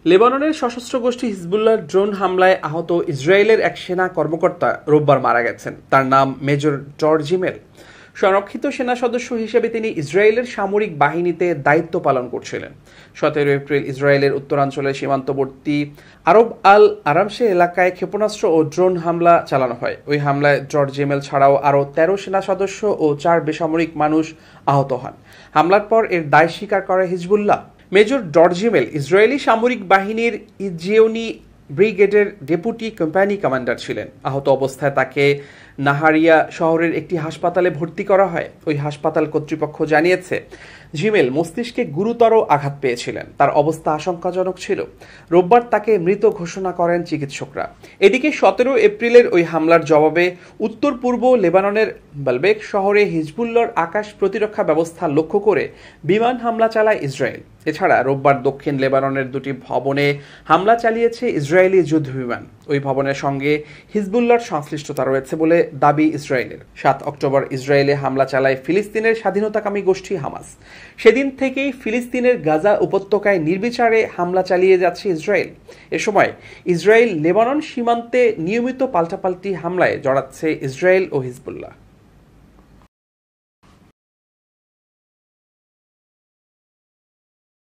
লেবাননের সশস্ত্র গোষ্ঠী হিজবুল্লাহর ড্রোন হামলায় আহত ইসরায়েলের এক সেনা কর্মকর্তা রোববার মারা গেছেন। তার নাম মেজর জর্জিমেল। সংরক্ষিত সেনা সদস্য হিসেবে তিনি ইসরায়েলের সামরিক বাহিনীতে দায়িত্ব পালন করছিলেন। 17 এপ্রিল ইসরায়েলের উত্তরাঞ্চলের সীমান্তবর্তী আরব আল আরামসে এলাকায় ক্ষেপণাস্ত্র ও ড্রোন হামলা চালানো হয়। ওই হামলায় জর্জিমেল ছাড়াও আরও 13 সেনা সদস্য ও 4 বেসামরিক মানুষ আহত হন। হামলার পর এর দায় স্বীকার করে হিজবুল্লাহ। মেজর জর্জিমেল ইসরায়েলি সামরিক বাহিনীর ইজিওনি ব্রিগেডের ডেপুটি কোম্পানি কমান্ডার ছিলেন। আহত অবস্থায় তাকে নাহারিয়া শহরের একটি হাসপাতালে ভর্তি করা হয়। ওই হাসপাতাল কর্তৃপক্ষ জানিয়েছে, জিমেল মস্তিষ্কে গুরুতর আঘাত পেয়েছিলেন। তার অবস্থা আশঙ্কাজনক ছিল। রোববার তাকে মৃত ঘোষণা করেন চিকিৎসকরা। এদিকে 17 এপ্রিলের ওই হামলার জবাবে উত্তর পূর্ব লেবাননের বালবেক শহরে হিজবুল্লাহর আকাশ প্রতিরক্ষা ব্যবস্থা লক্ষ্য করে বিমান হামলা চালায় ইসরায়েল। এছাড়া রোববার দক্ষিণ লেবাননের দুটি ভবনে হামলা চালিয়েছে ইসরায়েলি যুদ্ধবিমান। ওই ভবনের সঙ্গে হিজবুল্লাহর সংশ্লিষ্টতা রয়েছে বলে দাবি ইসরায়েলের। 7 অক্টোবর ইসরায়েলে হামলা চালায় ফিলিস্তিনের স্বাধীনতাকামী গোষ্ঠী হামাস। সেদিন থেকেই ফিলিস্তিনের গাজা উপত্যকায় নির্বিচারে হামলা চালিয়ে যাচ্ছে ইসরায়েল। এ সময় ইসরায়েল লেবানন সীমান্তে নিয়মিত পাল্টাপাল্টি হামলায় জড়াচ্ছে ইসরায়েল ও হিজবুল্লাহ।